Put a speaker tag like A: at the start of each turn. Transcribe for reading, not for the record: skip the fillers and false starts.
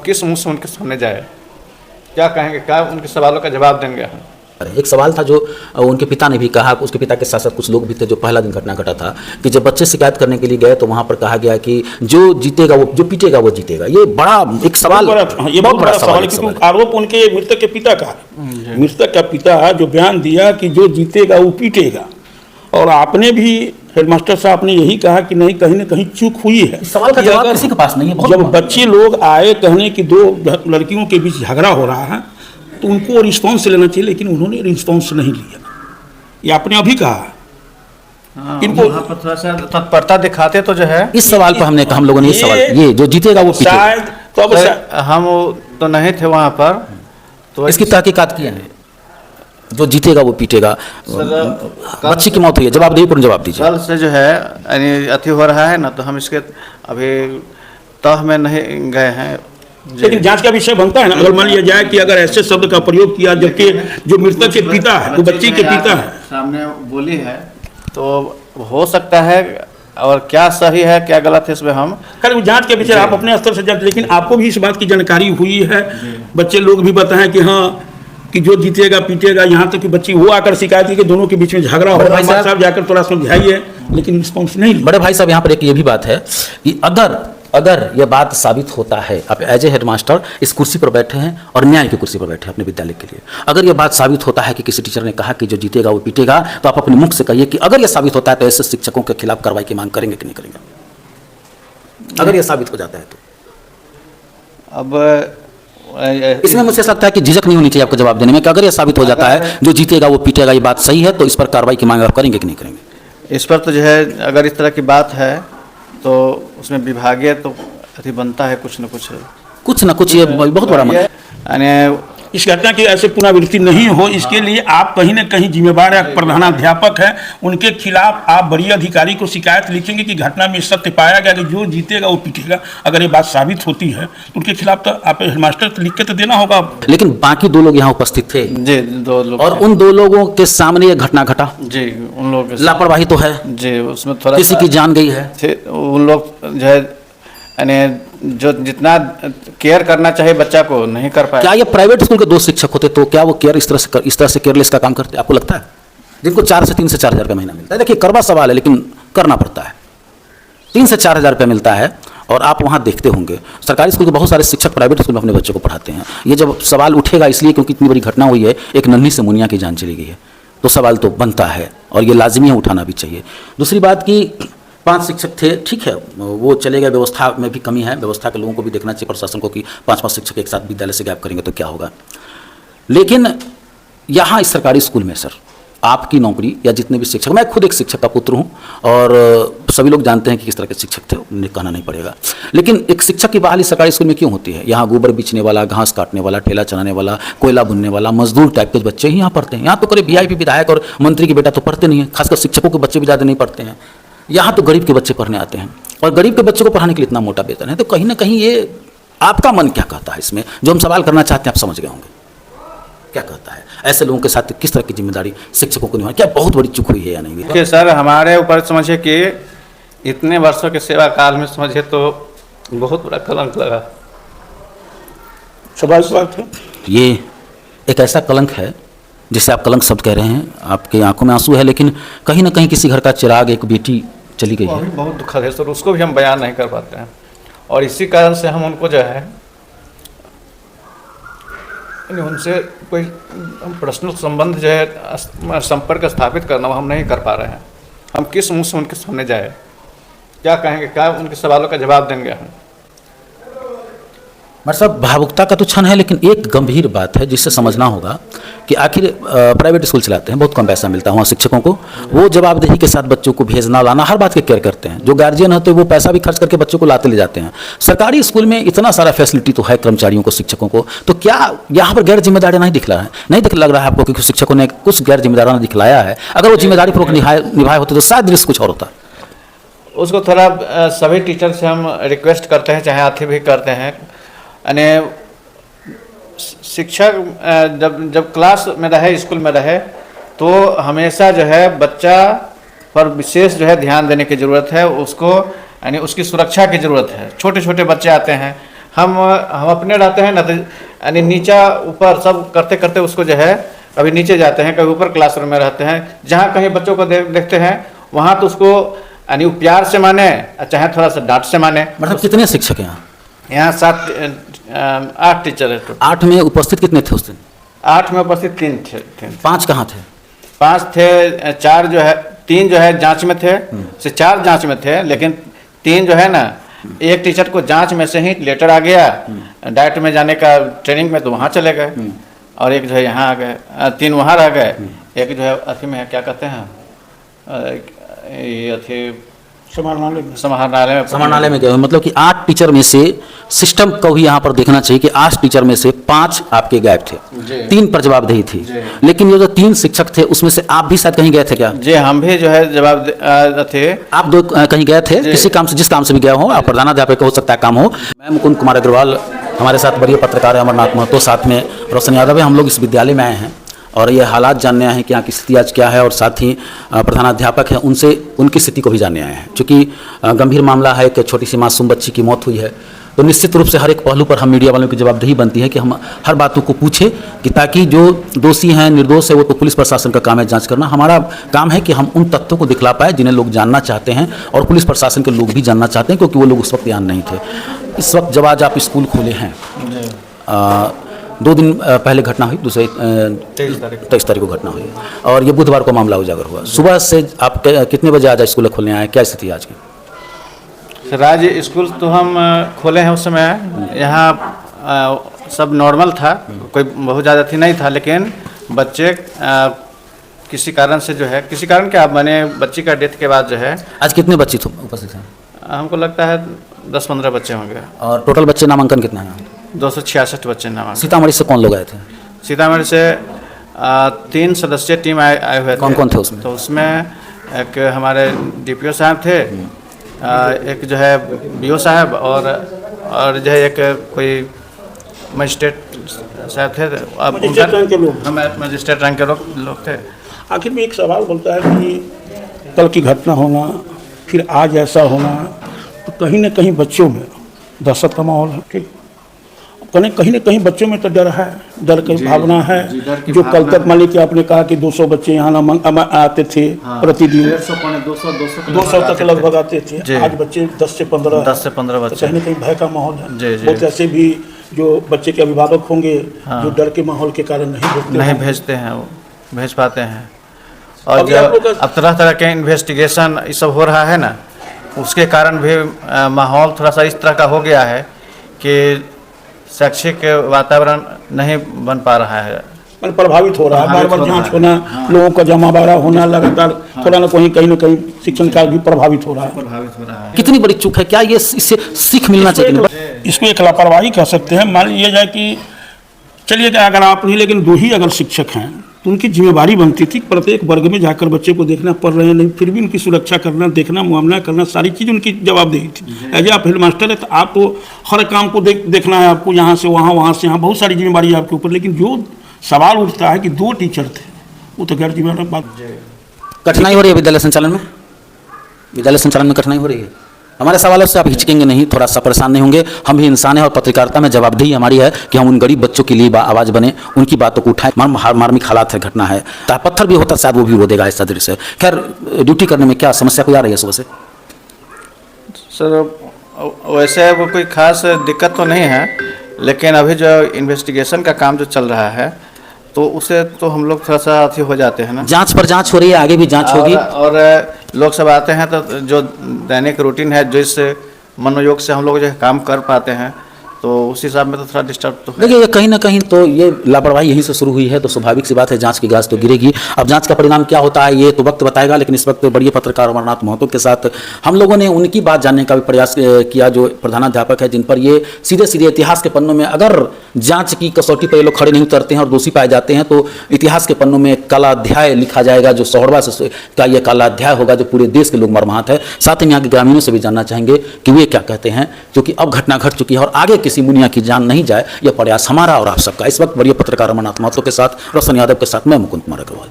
A: किस मुंह से उनके सामने जाए, क्या कहेंगे, क्या उनके सवालों का जवाब देंगे हम।
B: एक सवाल था जो उनके पिता ने भी कहा, उसके पिता के साथ साथ कुछ लोग भी थे, जो पहला दिन घटना घटा था कि जब बच्चे शिकायत करने के लिए गए तो वहां पर कहा गया कि जो जीतेगा वो, जो पीटेगा वो जीतेगा। ये बड़ा एक सवाल,
C: ये बहुत बड़ा सवाल है, क्योंकि आरोप उनके मृतक के पिता का है। मृतक का पिता जो बयान दिया कि जो जीतेगा वो पीटेगा, और आपने भी हेडमास्टर साहब ने यही कहा कि नहीं, कहीं ना कहीं चूक हुई है।
B: सवाल का जवाब किसी के पास नहीं है।
C: जब बच्चे लोग आए कहने कि दो लड़कियों के बीच झगड़ा हो रहा है तो उनको रिस्पॉन्स लेना चाहिए, लेकिन उन्होंने रिस्पॉन्स नहीं लिया। ये आपने अभी कहा।
A: इनको थोड़ा सा तत्परता दिखाते तो जो है
B: इस सवाल पर हमने कहा, हम लोगों ने इस सवाल, ये जो जीतेगा वो पीटेगा।
C: शायद तो अब
A: हम तो नहीं थे वहाँ पर, तो
B: इसकी तहकीकात किया है। जो जीतेगा वो पीटेगा। बच्चे की मौत हुई है, जवाब दीजिए, पूर्ण जवाब दीजिए।
A: कल से जो है यानी अति हो रहा है ना, तो हम इसके अभी तह में नहीं गए हैं,
C: लेकिन जांच का विषय बनता है ना। अगर मान लिया जाए कि अगर ऐसे शब्द का प्रयोग किया, जबकि जो मृतक के पिता है, जो बच्ची के पिता है,
A: सामने बोली है, तो हो सकता है, और क्या सही है क्या गलत है इसमें हम
C: खैर जांच के विषय आप अपने स्तर से जांच, लेकिन आपको भी इस बात की जानकारी हुई है, बच्चे लोग भी बताएं कि हाँ कि जो जीतेगा पीटेगा। यहाँ तक कि बच्ची वो आकर शिकायत की कि दोनों के बीच में झगड़ा हो रहा है, भाई साहब जाकर थोड़ा समझाइए, लेकिन रिस्पॉन्स नहीं।
B: बड़े भाई साहब, यहाँ पर एक ये भी बात है कि अगर यह बात साबित होता है, आप एज ए हेडमास्टर इस कुर्सी पर बैठे हैं और न्याय की कुर्सी पर बैठे हैं अपने विद्यालय के लिए, अगर यह बात साबित होता है कि किसी टीचर ने कहा कि जो जीतेगा वो पीटेगा, तो आप अपने मुख से कहिए कि अगर यह साबित होता है तो ऐसे शिक्षकों के खिलाफ कार्रवाई की मांग करेंगे कि नहीं करेंगे, अगर यह साबित हो जाता है तो।
A: अब
B: इसमें मुझे ऐसा लगता है कि झिझक नहीं होनी चाहिए आपको जवाब देने में, कि अगर यह साबित हो जाता है जो जीतेगा वो पीटेगा, ये बात सही है, तो इस पर कार्रवाई की मांग आप करेंगे कि नहीं करेंगे।
A: इस पर तो जो है अगर इस तरह की बात है तो उसमें विभागीय तो अति बनता है, कुछ न कुछ ये बहुत बड़ा यानी
C: इस घटना की ऐसे पुनरावृत्ति नहीं हो, इसके लिए आप कहीं ना कहीं जिम्मेवार प्रधानाध्यापक हैं, उनके खिलाफ आप बड़ी अधिकारी को शिकायत लिखेंगे कि घटना में सत्य पाया गया कि जो जीतेगा वो पीटेगा। अगर ये बात साबित होती है तो उनके खिलाफ तो आप हेडमास्टर लिख के तो देना होगा।
B: लेकिन बाकी दो लोग यहाँ उपस्थित थे
A: जी, 2 लोग,
B: और उन 2 लोगों के सामने ये घटना घटा
A: जी, उन लोगों की
B: लापरवाही तो है
A: जी, उसमें थोड़ा
B: किसी की जान गई है।
A: उन लोग जो है यानी जो जितना केयर करना चाहिए बच्चा को नहीं कर पाए।
B: क्या ये प्राइवेट स्कूल के 2 शिक्षक होते तो क्या वो केयर इस तरह से केयरलेस का काम करते, आपको लगता है? जिनको 3 से 4 हज़ार रुपये महीना मिलता है, देखिए करवा सवाल है लेकिन करना पड़ता है। 3 से 4 हज़ार रुपये मिलता है, और आप वहाँ देखते होंगे सरकारी स्कूल के बहुत सारे शिक्षक प्राइवेट स्कूल में अपने बच्चों को पढ़ाते हैं। ये जब सवाल उठेगा इसलिए क्योंकि इतनी बड़ी घटना हुई है, एक नन्ही से मुनिया की जान चली गई है, तो सवाल तो बनता है और ये लाजमी है, उठाना भी चाहिए। दूसरी बात कि 5 शिक्षक थे, ठीक है, वो चले गए, व्यवस्था में भी कमी है, व्यवस्था के लोगों को भी देखना चाहिए, प्रशासन को, कि 5-5 शिक्षक एक साथ विद्यालय से गायब करेंगे तो क्या होगा। लेकिन यहाँ इस सरकारी स्कूल में सर आपकी नौकरी, या जितने भी शिक्षक, मैं खुद एक शिक्षक का पुत्र हूँ और सभी लोग जानते हैं कि किस तरह के शिक्षक थे, उन्हें कहना नहीं पड़ेगा, लेकिन एक शिक्षक की बहाली सरकारी स्कूल में क्यों होती है? यहाँ गोबर बीचने वाला, घास काटने वाला, ठेला चलाने वाला, कोयला बुनने वाला, मजदूर टाइप के बच्चे ही यहाँ पढ़ते हैं। यहाँ तो करीब VIP विधायक और मंत्री के बेटा तो पढ़ते नहीं है, खासकर शिक्षकों के बच्चे भी ज़्यादा नहीं पढ़ते हैं। यहाँ तो गरीब के बच्चे पढ़ने आते हैं, और गरीब के बच्चों को पढ़ाने के लिए इतना मोटा वेतन है, तो कहीं ना कहीं ये आपका मन क्या कहता है इसमें, जो हम सवाल करना चाहते हैं आप समझ गए होंगे क्या कहता है, ऐसे लोगों के साथ किस तरह की जिम्मेदारी शिक्षकों को निभानी, क्या बहुत बड़ी चूक हुई है या नहीं?
A: देखिए सर, हमारे ऊपर समझिए कि इतने वर्षों के सेवा काल में समझिए तो बहुत बड़ा कलंक लगा।
B: ये एक ऐसा कलंक है जिसे आप कलंक शब्द कह रहे हैं, आपके आंखों में आंसू है, लेकिन कहीं ना कहीं किसी घर का चिराग, एक बेटी चली गई है।
A: बहुत दुखद है सर, उसको भी हम बयान नहीं कर पाते हैं, और इसी कारण से हम उनको जो है उनसे कोई पर्सनल संबंध जो है संपर्क स्थापित करना हम नहीं कर पा रहे हैं। हम किस मुंह से उनके सामने जाए, क्या कहेंगे, क्या उनके सवालों का जवाब देंगे हम।
B: हमारे साहब भावुकता का तो क्षण है, लेकिन एक गंभीर बात है जिससे समझना होगा कि आखिर प्राइवेट स्कूल चलाते हैं, बहुत कम पैसा मिलता है वहाँ शिक्षकों को, वो जवाबदेही के साथ बच्चों को भेजना लाना, हर बात के केयर करते हैं। जो गार्जियन होते हैं वो पैसा भी खर्च करके बच्चों को लाते ले जाते हैं। सरकारी स्कूल में इतना सारा फैसिलिटी तो है कर्मचारियों को, शिक्षकों को, तो क्या यहाँ पर गैर जिम्मेदारी नहीं दिख रहा है? नहीं लग रहा है आपको कि शिक्षकों ने कुछ गैर जिम्मेदाराना दिखलाया है? अगर वो जिम्मेदारी पूर्वक निभाए होते तो शायद दृश्य कुछ और होता।
A: उसको थोड़ा सभी टीचर से हम रिक्वेस्ट करते हैं, चाहे आते भी करते हैं, यानी शिक्षक जब क्लास में रहे, स्कूल में रहे, तो हमेशा जो है बच्चा पर विशेष जो है ध्यान देने की ज़रूरत है, उसको यानी उसकी सुरक्षा की ज़रूरत है। छोटे छोटे बच्चे आते हैं, हम अपने रहते हैं ना, तो यानी नीचा ऊपर सब करते करते उसको जो है कभी नीचे जाते हैं, कभी ऊपर क्लासरूम में रहते हैं। जहाँ कहीं बच्चों को देखते हैं वहाँ तो उसको यानी प्यार से माने, चाहे थोड़ा सा डांट से माने।
B: मतलब कितने शिक्षक हैं यहाँ?
A: यहाँ 8 टीचर है टोटल।
B: 8 में उपस्थित कितने थे उस दिन?
A: 8 में उपस्थित 3 थे।
B: 5 कहाँ थे?
A: 5 थे, 4 जो है, 3 जो है जांच में थे, से 4 जांच में थे, लेकिन 3 जो है ना, एक टीचर को जांच में से ही लेटर आ गया डाइट में जाने का ट्रेनिंग में, तो वहाँ चले गए, और एक जो है यहाँ आ गए, 3 वहाँ रह गए, एक जो है अथी में क्या कहते हैं ये अथी
B: समाहरणालय में गए। मतलब कि 8 टीचर में से सिस्टम को भी यहाँ पर देखना चाहिए कि 8 टीचर में से 5 आपके गायब थे, 3 पर जवाबदेही थी, लेकिन ये जो 3 शिक्षक थे उसमें से आप भी शायद कहीं गए थे क्या?
A: जी, हम भी जो है जवाब थे।
B: आप 2 कहीं गए थे किसी काम से, जिस काम से भी गए हो, आप प्रधानाध्यापक हो सकता है काम हो। मैं मुकुंद कुमार अग्रवाल, हमारे साथ वरीय पत्रकार है अमरनाथ महतो, साथ में रोशन यादव है। हम लोग इस विद्यालय में आए हैं और ये हालात जानने आए हैं कि यहाँ की स्थिति आज क्या है, और साथ ही प्रधानाध्यापक हैं उनसे उनकी स्थिति को भी जानने आए हैं। चूँकि गंभीर मामला है, एक छोटी सी मासूम बच्ची की मौत हुई है, तो निश्चित रूप से हर एक पहलू पर हम मीडिया वालों की जवाबदेही बनती है कि हम हर बातों को पूछें, कि ताकि जो दोषी हैं, निर्दोष है, वो तो पुलिस प्रशासन का काम है जांच करना। हमारा काम है कि हम उन तथ्यों को दिखला पाए जिन्हें लोग जानना चाहते हैं, और पुलिस प्रशासन के लोग भी जानना चाहते हैं, क्योंकि वो लोग उस वक्त यहाँ नहीं थे। इस वक्त जब आज आप स्कूल खोले हैं, 2 दिन पहले घटना हुई, 23 तारीख को घटना हुई, और ये बुधवार को मामला उजागर हुआ। सुबह से आप कितने बजे आज स्कूल खोलने आए, क्या स्थिति है आज की?
A: सर, आज स्कूल तो हम खोले हैं, उस समय यहाँ सब नॉर्मल था, कोई बहुत ज़्यादा थी नहीं था, लेकिन बच्चे किसी कारण से जो है, किसी कारण क्या मैंने बच्ची का डेथ के बाद जो है।
B: आज कितने बच्चे उपस्थित हैं?
A: हमको लगता है 10-15 बच्चे होंगे।
B: और टोटल बच्चे नामांकन कितना है?
A: 266 बच्चे नामांकन।
B: सीतामढ़ी से कौन लोग आए थे?
A: सीतामढ़ी से 3 सदस्यीय टीम आए हुए थे।
B: कौन कौन थे उसमें?
A: तो उसमें एक हमारे DPO साहब थे, एक जो है BO साहब, और जो है एक कोई मजिस्ट्रेट साहब थे। मजिस्ट्रेट रंग के लोग थे।
C: आखिर में एक सवाल बनता है कि कल की घटना होना, फिर आज ऐसा होना, तो कहीं ना कहीं बच्चों में दहशत का माहौल है। ठीक, कहीं ना कहीं बच्चों में तो डर है, डर की भावना है। जो कल तक मान लीजिए आपने कहा कि 200 बच्चे यहाँ आते थे प्रतिदिन, 200 तक लगभग आते थे। आज बच्चे 10 से 15 बच्चे, कहीं ना कहीं भय का माहौल है। बहुत ऐसे भी जो बच्चे के अभिभावक होंगे जो डर के माहौल के कारण नहीं
A: भेजते हैं, वो भेज पाते हैं। और जो अब तरह तरह के इन्वेस्टिगेशन ये सब हो रहा है ना, उसके कारण भी माहौल थोड़ा सा इस तरह का हो गया है कि शैक्षिक वातावरण नहीं बन पा रहा है,
C: प्रभावित हो रहा है। बार बार जांच होना, लोगों का जमावड़ा होना, लगातार थोड़ा ना कहीं ना शिक्षण कार्य भी प्रभावित हो रहा है।
B: कितनी बड़ी चूक है, क्या ये इससे सीख मिलना चाहिए?
C: इसको एक लापरवाही कह सकते हैं। मान लिया जाए कि चलिए अगर आप नहीं, लेकिन 2 ही अगर शिक्षक हैं तो उनकी जिम्मेदारी बनती थी प्रत्येक वर्ग में जाकर बच्चे को देखना, पढ़ रहे हैं नहीं, फिर भी उनकी सुरक्षा करना, देखना, मुआमला करना, सारी चीज़ उनकी जवाबदेही थी। एज आप हेड मास्टर है तो आप तो हर काम को देखना है आपको, यहाँ से वहाँ, वहाँ से यहाँ, बहुत सारी जिम्मेदारी है आपके ऊपर। लेकिन जो सवाल उठता है कि 2 टीचर थे, वो तो गैर जिम्मेदार बात।
B: कठिनाई हो रही है विद्यालय संचालन में? विद्यालय संचालन में कठिनाई हो रही है? हमारे सवालों से आप हिचकेंगे नहीं, थोड़ा सा परेशान नहीं होंगे। हम भी इंसान हैं और पत्रकारिता में जवाबदेही हमारी है कि हम उन गरीब बच्चों के लिए आवाज़ बने, उनकी बातों को उठाएं। मार्मिक हालात है, घटना है, पत्थर भी होता शायद वो भी रो देगा इस तरह से। खैर, ड्यूटी करने में क्या समस्या कोई आ रही है सुबह से?
A: सर, वैसे वो कोई खास दिक्कत तो नहीं है, लेकिन अभी जो इन्वेस्टिगेशन का काम जो चल रहा है तो उसे तो हम लोग थोड़ा सा अथी हो जाते हैं ना।
B: जांच पर जांच हो रही है, आगे भी जांच होगी।
A: और लोग सब आते हैं तो जो दैनिक रूटीन है, जिस मनोयोग से हम लोग जो काम कर पाते हैं, तो उस हिसाब में तो थोड़ा डिस्टर्ब तो है।
B: देखिए, कहीं ना कहीं तो ये लापरवाही यहीं से शुरू हुई है, तो स्वाभाविक सी बात है जांच की गाज तो गिरेगी। अब जांच का परिणाम क्या होता है ये तो वक्त बताएगा, लेकिन इस वक्त बड़ी पत्रकार अमरनाथ महतो के साथ हम लोगों ने उनकी बात जानने का भी प्रयास किया, जो प्रधानाध्यापक है, जिन पर ये सीधे सीधे इतिहास के पन्नों में, अगर जांच की कसौटी पर ये लोग खड़े नहीं उतरते हैं और दोषी पाए जाते हैं, तो इतिहास के पन्नों में काला अध्याय लिखा जाएगा, जो सोहरवा से का ये काला अध्याय होगा, जो पूरे देश के लोग मर्माहत है। साथ ही यहाँ के ग्रामीणों से भी जानना चाहेंगे कि वे क्या कहते हैं, क्योंकि अब घटना घट चुकी है और आगे किसी मुनिया की जान नहीं जाए, यह प्रयास हमारा और आप सबका। इस वक्त वरीय पत्रकार अमरनाथ महतो के साथ, रोशन यादव के साथ मैं मुकुंद कुमार अग्रवाल।